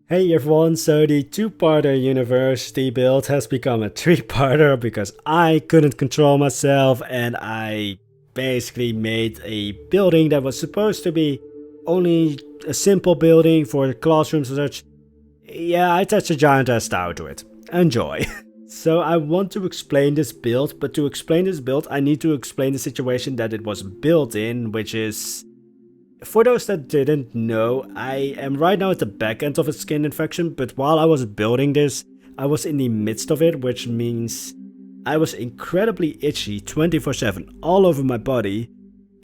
Hey everyone, so the two-parter university build has become a three-parter because I couldn't control myself and I basically made a building that was supposed to be only a simple building for classrooms and such. Yeah, I attached a giant ass tower to it. Enjoy. So I want to explain this build, but to explain this build I need to explain the situation that it was built in, which is, for those that didn't know, I am right now at the back end of a skin infection, but while I was building this, I was in the midst of it, which means I was incredibly itchy 24/7 all over my body,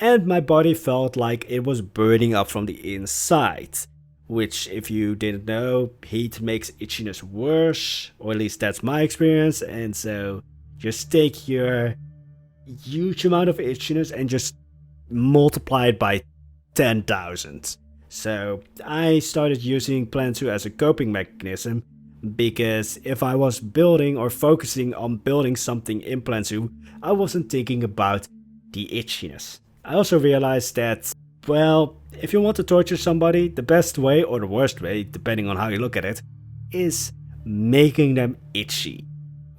and my body felt like it was burning up from the inside. Which, if you didn't know, heat makes itchiness worse, or at least that's my experience, and so just take your huge amount of itchiness and just multiply it by 10,000. So I started using Plan 2 as a coping mechanism, because if I was building or focusing on building something in Plan 2, I wasn't thinking about the itchiness. I also realized that, well, if you want to torture somebody, the best way, or the worst way, depending on how you look at it, is making them itchy.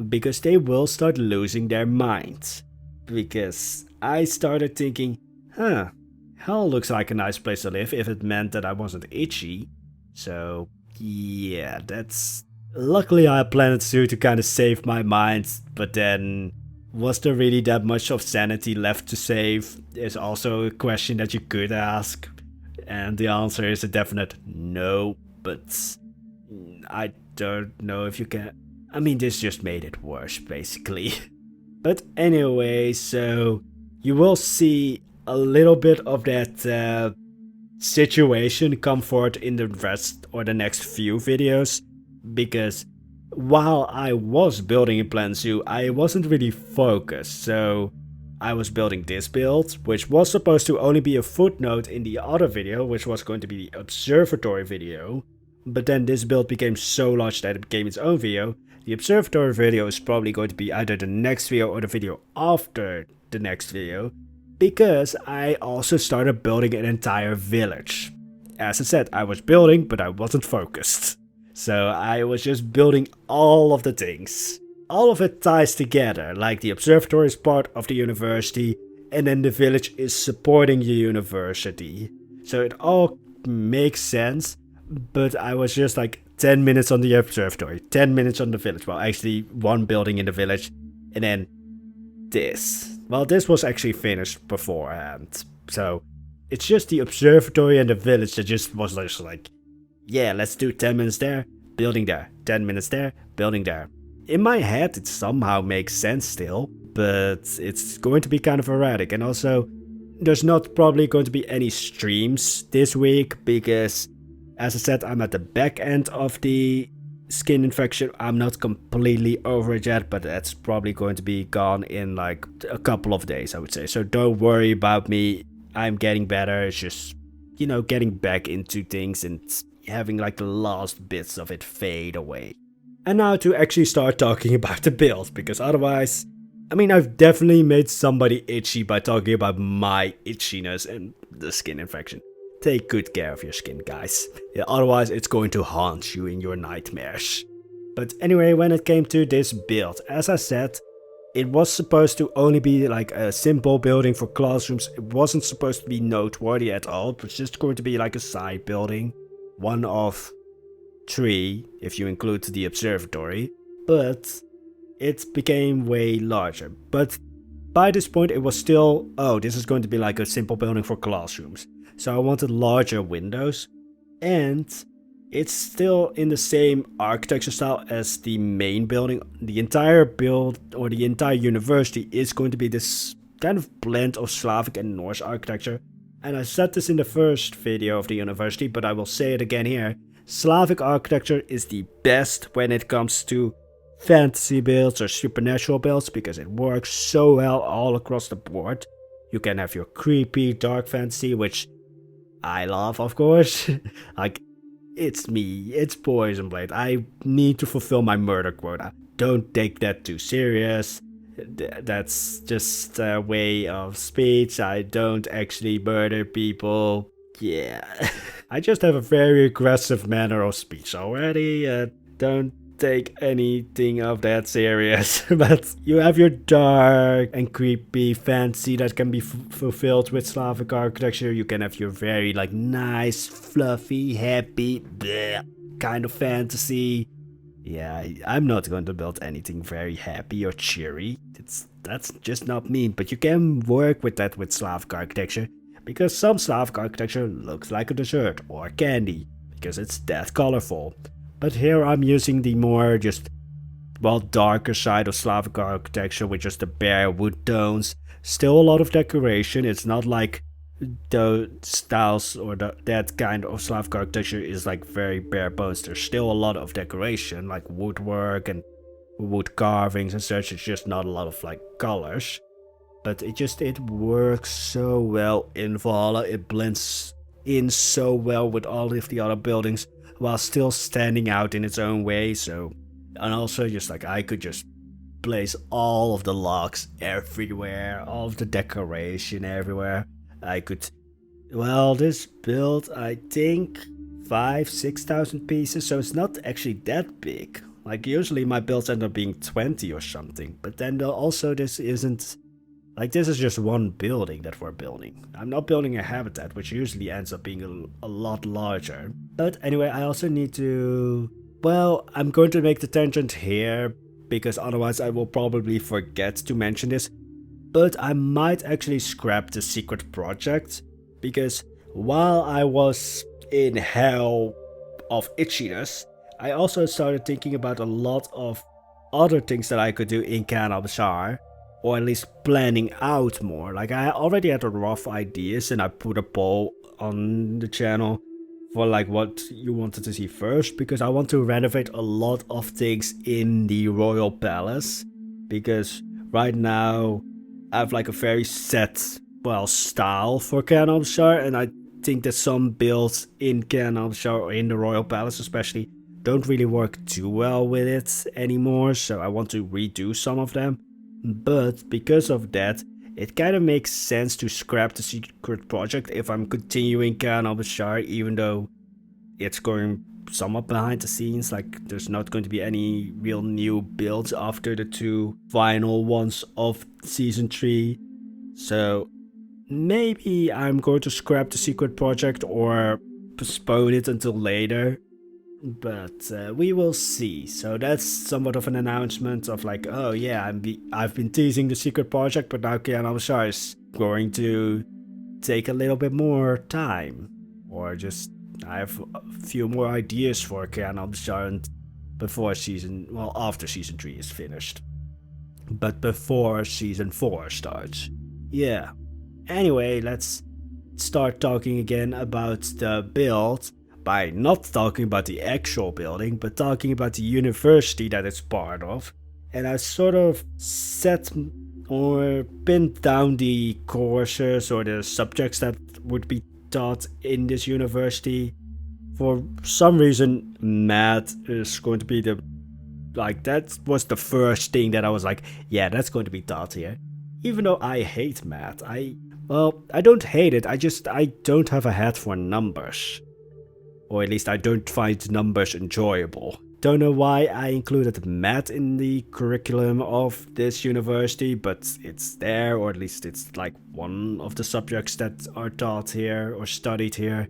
Because they will start losing their minds. Because I started thinking, hell looks like a nice place to live if it meant that I wasn't itchy. So, yeah, that's... Luckily I had Planet Zoo to kind of save my mind, but then... Was there really that much of sanity left to save? Is also a question that you could ask. And the answer is a definite no, but... I don't know if you can... I mean, this just made it worse, basically. But anyway, so... You will see a little bit of that situation come forth in the rest or the next few videos, because while I was building in Plan Zoo, I wasn't really focused. So I was building this build, which was supposed to only be a footnote in the other video, which was going to be the observatory video, but then this build became so large that it became its own video. The observatory video is probably going to be either the next video or the video after the next video, because I also started building an entire village. As I said, I was building, but I wasn't focused. So I was just building all of the things. All of it ties together, like the observatory is part of the university, and then the village is supporting the university. So it all makes sense, but I was just like 10 minutes on the observatory, 10 minutes on the village. Well, actually one building in the village, and then this. Well, this was actually finished beforehand. So it's just the observatory and the village that just was just like, yeah, let's do 10 minutes there, building there, 10 minutes there, building there. In my head, it somehow makes sense still, but it's going to be kind of erratic. And also, there's not probably going to be any streams this week, because, as I said, I'm at the back end of the skin infection. I'm not completely over it yet, but that's probably going to be gone in like a couple of days, I would say. So don't worry about me. I'm getting better. It's just, you know, getting back into things and having like the last bits of it fade away. And now to actually start talking about the build, because otherwise, I mean, I've definitely made somebody itchy by talking about my itchiness and the skin infection. Take good care of your skin, guys. Yeah, otherwise it's going to haunt you in your nightmares. But anyway, when it came to this build, as I said, it was supposed to only be like a simple building for classrooms. It wasn't supposed to be noteworthy at all. It was just going to be like a side building. One of 3, if you include the observatory. But it became way larger. But by this point it was still, oh, this is going to be like a simple building for classrooms. So I wanted larger windows. And it's still in the same architecture style as the main building. The entire build, or the entire university, is going to be this kind of blend of Slavic and Norse architecture. And I said this in the first video of the university, but I will say it again here. Slavic architecture is the best when it comes to fantasy builds or supernatural builds, because it works so well all across the board. You can have your creepy dark fantasy, which I love, of course. Like, it's me, it's Poisonblade. I need to fulfill my murder quota. Don't take that too serious. That's just a way of speech. I don't actually murder people. Yeah. I just have a very aggressive manner of speech already. Don't take anything of that serious. But you have your dark and creepy fantasy that can be fulfilled with Slavic architecture. You can have your very like nice, fluffy, happy bleh, kind of fantasy. Yeah, I'm not going to build anything very happy or cheery. That's just not me. But you can work with that with Slavic architecture, because some Slavic architecture looks like a dessert or candy, because it's that colorful. But here I'm using the more just, well, darker side of Slavic architecture with just the bare wood tones. Still a lot of decoration. It's not like the styles or that kind of Slavic architecture is like very bare bones. There's still a lot of decoration, like woodwork and wood carvings and such. It's just not a lot of like colors. But it works so well in Valhalla. It blends in so well with all of the other buildings while still standing out in its own way. So, and also just like I could just place all of the logs everywhere, all of the decoration everywhere. I could, well, this build, I think 5,000-6,000 pieces, so it's not actually that big. Like usually my builds end up being 20 or something, but then also this isn't, like this is just one building that we're building. I'm not building a habitat, which usually ends up being a lot larger. But anyway, I also need to, well, I'm going to make the tangent here, because otherwise I will probably forget to mention this. But I might actually scrap the secret project, because while I was in hell of itchiness, I also started thinking about a lot of other things that I could do in Can-Bashar, or at least planning out more. Like I already had a rough ideas, and I put a poll on the channel for like what you wanted to see first, because I want to renovate a lot of things in the royal palace, because right now I have like a very set, well, style for Can-Bashar, and I think that some builds in Can-Bashar or in the Royal Palace especially don't really work too well with it anymore, so I want to redo some of them. But because of that, it kind of makes sense to scrap the secret project if I'm continuing Can-Bashar, even though it's going somewhat behind the scenes. Like there's not going to be any real new builds after the 2 final ones of season 3. So maybe I'm going to scrap the secret project or postpone it until later. But we will see. So that's somewhat of an announcement of like, oh yeah, I've been teasing the secret project, but now Can-Bashar is going to take a little bit more time, or just I have a few more ideas for Can-Bashar before after season 3 is finished. But before season 4 starts. Yeah. Anyway, let's start talking again about the build, by not talking about the actual building, but talking about the university that it's part of. And I sort of set or pinned down the courses or the subjects that would be taught in this university. For some reason, math is going to be that was the first thing that I was like, yeah, that's going to be taught here. Even though I hate math, I don't hate it, I don't have a head for numbers. Or at least I don't find numbers enjoyable. Don't know why I included math in the curriculum of this university, but it's there, or at least it's like one of the subjects that are taught here or studied here.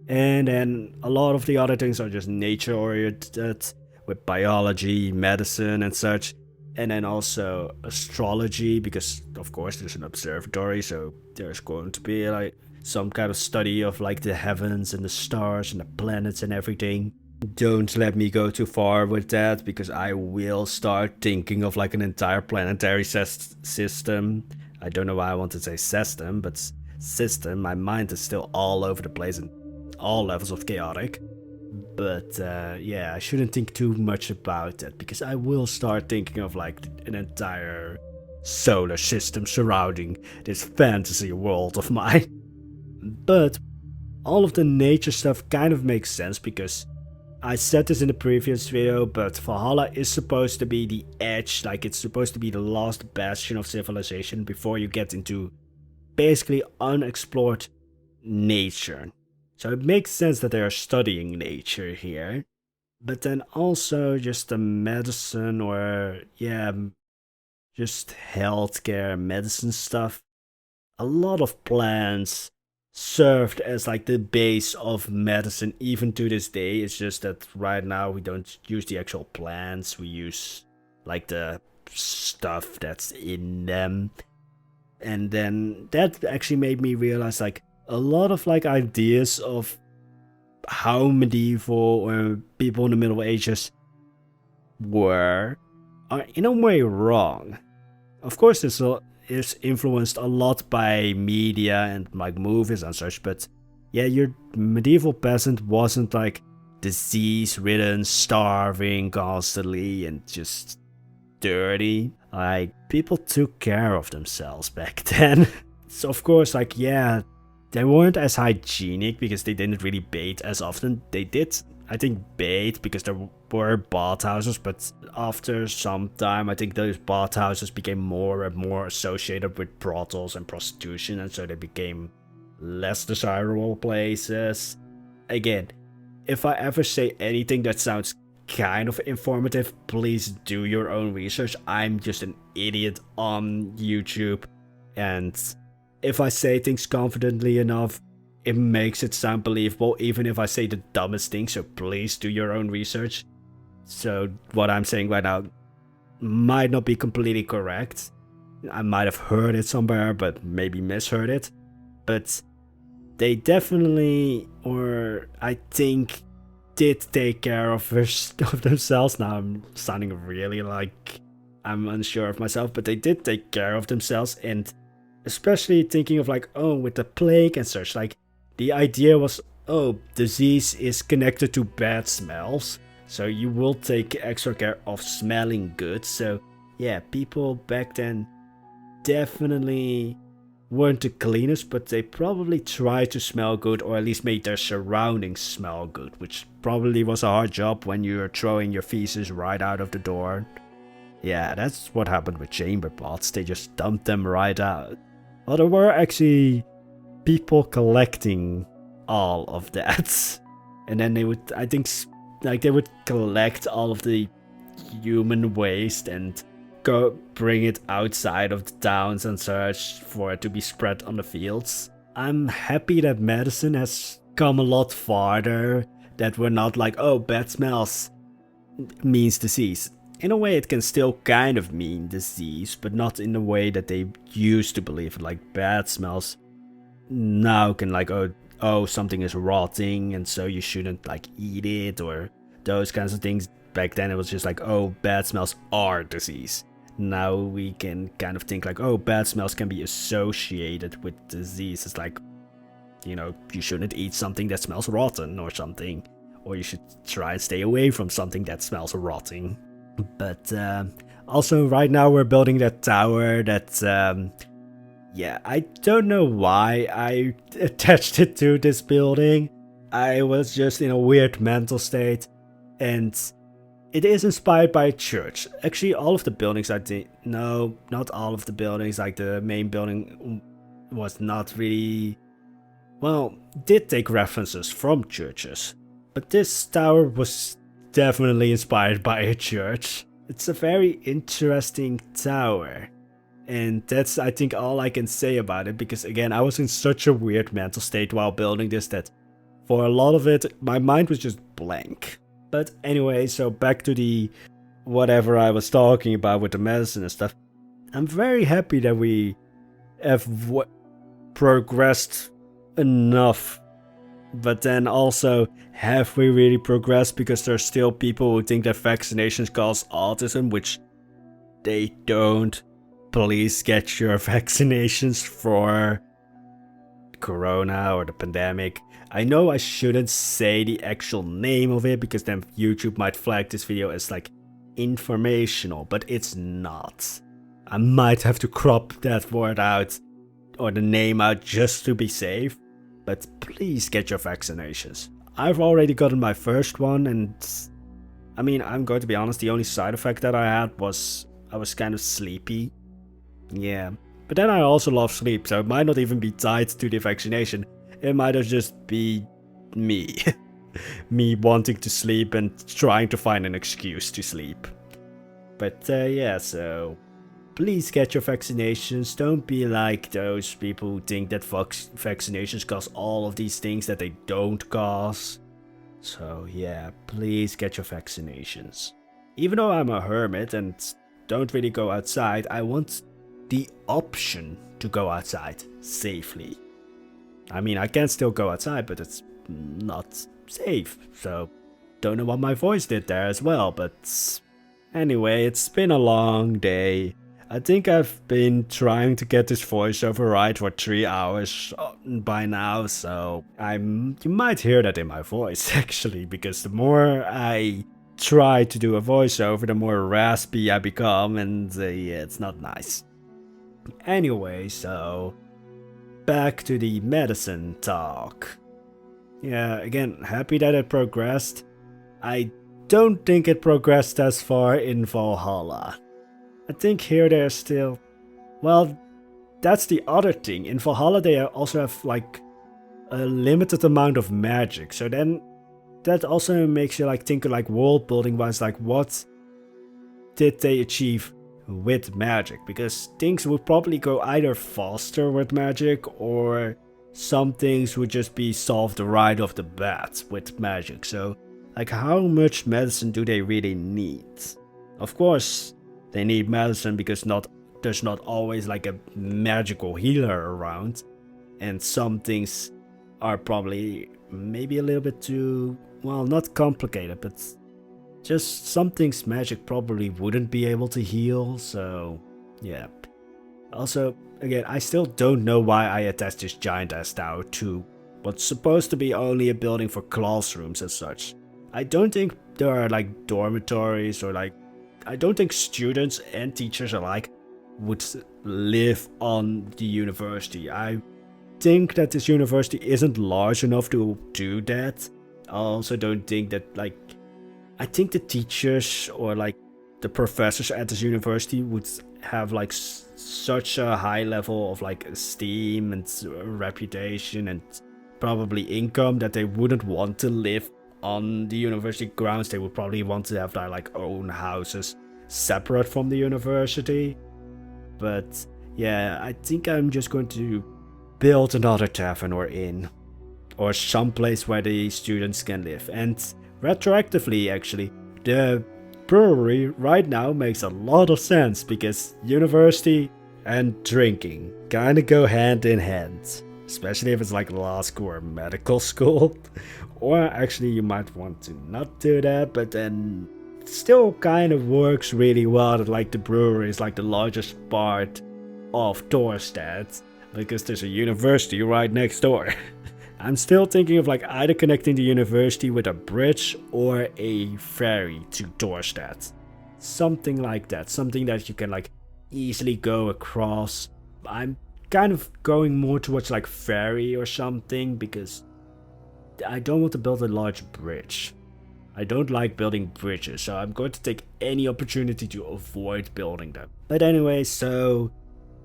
And then a lot of the other things are just nature oriented, with biology, medicine and such. And then also astrology, because of course there's an observatory, so there's going to be like some kind of study of like the heavens and the stars and the planets and everything. Don't let me go too far with that, because I will start thinking of like an entire planetary system. I don't know why I want to say system, but system, my mind is still all over the place and all levels of chaotic. But yeah, I shouldn't think too much about that, because I will start thinking of like an entire solar system surrounding this fantasy world of mine. But all of the nature stuff kind of makes sense, because I said this in the previous video, but Valhalla is supposed to be the edge, like it's supposed to be the last bastion of civilization before you get into basically unexplored nature. So it makes sense that they are studying nature here. But then also just the medicine or, yeah, just healthcare, medicine stuff. A lot of plants served as like the base of medicine even to this day. It's just that right now we don't use the actual plants, we use like the stuff that's in them. And then that actually made me realize like a lot of like ideas of how medieval or people in the Middle Ages were are in a way wrong. Of course, this is influenced a lot by media and like movies and such, but yeah, your medieval peasant wasn't like disease ridden, starving constantly, and just dirty. Like, people took care of themselves back then. So, of course, like, yeah, they weren't as hygienic because they didn't really bathe as often. They did, I think, bathe because there were bathhouses, but after some time, I think those bathhouses became more and more associated with brothels and prostitution, and so they became less desirable places. Again, if I ever say anything that sounds kind of informative, please do your own research. I'm just an idiot on YouTube, and if I say things confidently enough, it makes it sound believable, even if I say the dumbest thing, so please do your own research. So what I'm saying right now might not be completely correct. I might have heard it somewhere, but maybe misheard it. But they definitely, or I think, did take care of themselves. Now I'm sounding really like I'm unsure of myself, but they did take care of themselves, and especially thinking of like, oh, with the plague and such, like, the idea was, oh, disease is connected to bad smells, so you will take extra care of smelling good. So yeah, people back then definitely weren't the cleanest, but they probably tried to smell good, or at least made their surroundings smell good, which probably was a hard job when you're throwing your feces right out of the door. Yeah, that's what happened with chamber pots, they just dumped them right out. Well, there were actually people collecting all of that. And then they would, I think, like, they would collect all of the human waste and go bring it outside of the towns and such for it to be spread on the fields. I'm happy that medicine has come a lot farther, that we're not like, oh, bad smells means disease. In a way, it can still kind of mean disease, but not in the way that they used to believe it. Like, bad smells now can like, oh, something is rotting and so you shouldn't like eat it, or those kinds of things. Back then it was just like, oh, bad smells are disease. Now we can kind of think like, oh, bad smells can be associated with disease. It's like, you know, you shouldn't eat something that smells rotten or something, or you should try and stay away from something that smells rotting. But also right now we're building that tower that, yeah, I don't know why I attached it to this building. I was just in a weird mental state, and it is inspired by a church. Actually, all of the buildings, I think, no, not all of the buildings, like the main building was not really, well, did take references from churches. But this tower was definitely inspired by a church. It's a very interesting tower. And that's, I think, all I can say about it, because again, I was in such a weird mental state while building this that for a lot of it, my mind was just blank. But anyway, so back to the whatever I was talking about with the medicine and stuff. I'm very happy that we have progressed enough. But then also, have we really progressed? Because there's still people who think that vaccinations cause autism, which they don't. Please get your vaccinations for Corona or the pandemic. I know I shouldn't say the actual name of it because then YouTube might flag this video as like informational, but it's not. I might have to crop that word out or the name out just to be safe, but please get your vaccinations. I've already gotten my first one, and I mean, I'm going to be honest, the only side effect that I had was I was kind of sleepy. Yeah, but then I also love sleep, so it might not even be tied to the vaccination. It might have just be me. Me wanting to sleep and trying to find an excuse to sleep. But yeah, so please get your vaccinations. Don't be like those people who think that vaccinations cause all of these things that they don't cause. So yeah, please get your vaccinations. Even though I'm a hermit and don't really go outside, I want the option to go outside safely. I mean, I can still go outside, but it's not safe. So don't know what my voice did there as well, but anyway, it's been a long day. I think I've been trying to get this voiceover right for 3 hours by now, so you might hear that in my voice actually, because the more I try to do a voiceover, the more raspy I become, and yeah, it's not nice. Anyway, so back to the medicine talk. Yeah, again, happy that it progressed. I don't think it progressed as far in Valhalla. I think here they're still... Well, that's the other thing. In Valhalla they also have like a limited amount of magic. So then that also makes you like think like world building wise, like what did they achieve with magic? Because things would probably go either faster with magic, or some things would just be solved right off the bat with magic. So like how much medicine do they really need? Of course they need medicine because there's not always like a magical healer around, and some things are probably maybe a little bit too, well, not complicated, but just some things magic probably wouldn't be able to heal, so yeah. Also, again, I still don't know why I attached this giant ass tower to what's supposed to be only a building for classrooms as such. I don't think there are like dormitories or like, I don't think students and teachers alike would live on the university. I think that this university isn't large enough to do that. I also don't think that like, I think the teachers or like the professors at this university would have like such a high level of like esteem and reputation and probably income that they wouldn't want to live on the university grounds. They would probably want to have their like own houses separate from the university. But yeah, I think I'm just going to build another tavern or inn, or some place where the students can live. And retroactively, actually, the brewery right now makes a lot of sense, because university and drinking kind of go hand in hand, especially if it's like law school or medical school. Or actually you might want to not do that, but then it still kind of works really well that like the brewery is like the largest part of Torstad, because there's a university right next door. I'm still thinking of like either connecting the university with a bridge or a ferry to Torstad. Something like that, something that you can like easily go across. I'm kind of going more towards like ferry or something, because I don't want to build a large bridge. I don't like building bridges, so I'm going to take any opportunity to avoid building them. But anyway, so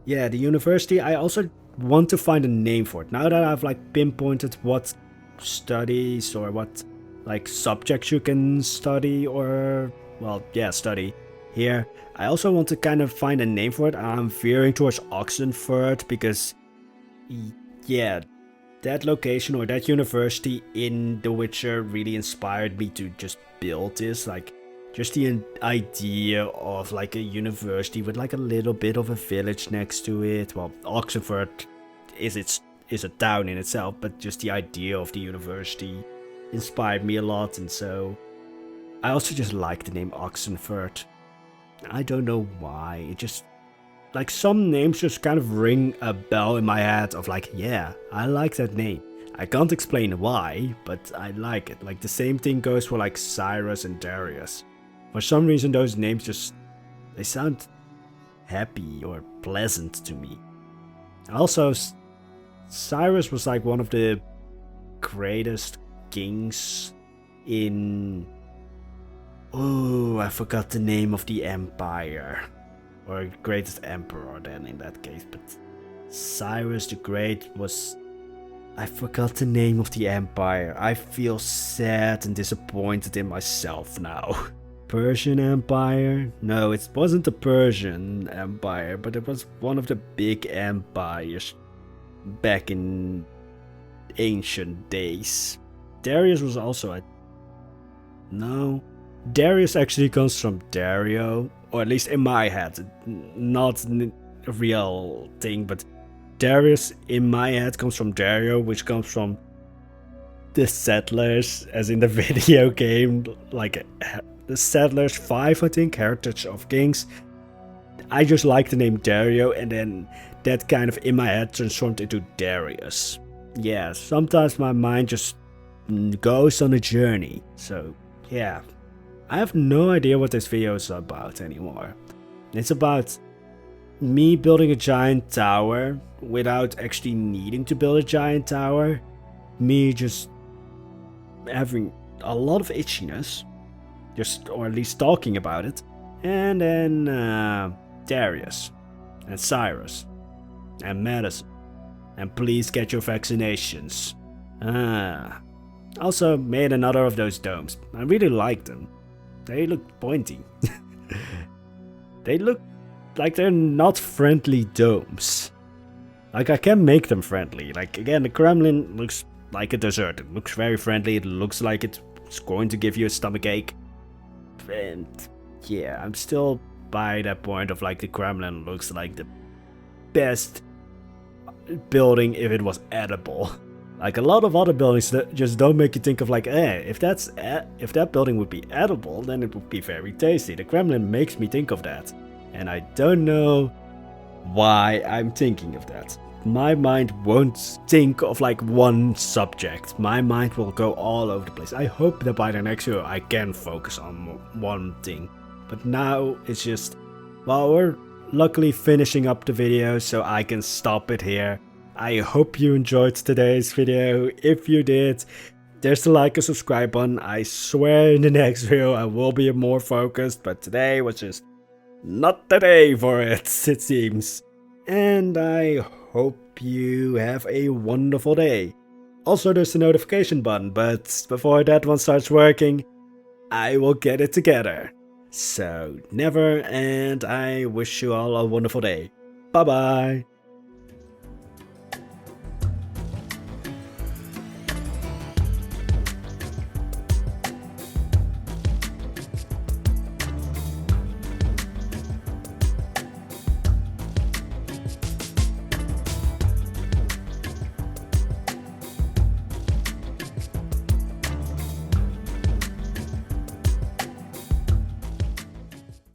yeah, the university, I also want to find a name for it. Now that I've like pinpointed what studies or what like subjects you can study, or well, yeah, study here, I also want to kind of find a name for it. I'm veering towards Oxenford because yeah, that location or that university in The Witcher really inspired me to just build this. Like, just the idea of like a university with like a little bit of a village next to it. Well, Oxenford is a town in itself, but just the idea of the university inspired me a lot, and so I also just like the name Oxenford. I don't know why, it just, like, some names just kind of ring a bell in my head of like, yeah, I like that name. I can't explain why, but I like it. Like, the same thing goes for like Cyrus and Darius. For some reason those names just, they sound happy or pleasant to me. Also, Cyrus was like one of the greatest kings in... Oh, I forgot the name of the empire. Or greatest emperor then in that case. But Cyrus the Great was I forgot the name of the empire. I feel sad and disappointed in myself now. Persian Empire? No, it wasn't the Persian Empire, but it was one of the big empires back in ancient days. Darius was also a... No. Darius actually comes from Dario, or at least in my head. Not a real thing, but Darius in my head comes from Dario, which comes from the Settlers, as in the video game, like the Settlers 5, I think, Heritage of Kings. I just like the name Dario, and then that kind of in my head transformed into Darius. Yeah, sometimes my mind just goes on a journey, so yeah. I have no idea what this video is about anymore. It's about me building a giant tower without actually needing to build a giant tower. Me just having a lot of itchiness, or at least talking about it. And then Darius and Cyrus and medicine. And please get your vaccinations. Also made another of those domes. I really like them. They look pointy. They look like they're not friendly domes. Like, I can make them friendly. Like, again, the Kremlin looks like a dessert. It looks very friendly. It looks like it's going to give you a stomachache. And yeah, I'm still by that point of like the Kremlin looks like the best building if it was edible. Like a lot of other buildings that just don't make you think of like, if that building would be edible, then it would be very tasty. The Kremlin makes me think of that. And I don't know why I'm thinking of that. My mind won't think of like one subject. My mind will go all over the place. I hope that by the next year I can focus on one thing. But now it's just, well, we're luckily finishing up the video, so I can stop it here. I hope you enjoyed today's video. If you did, there's the like and subscribe button. I swear in the next video I will be more focused, but today was just not the day for it, it seems. And I hope you have a wonderful day. Also, there's the notification button, but before that one starts working, I will get it together. So, never, and I wish you all a wonderful day. Bye bye.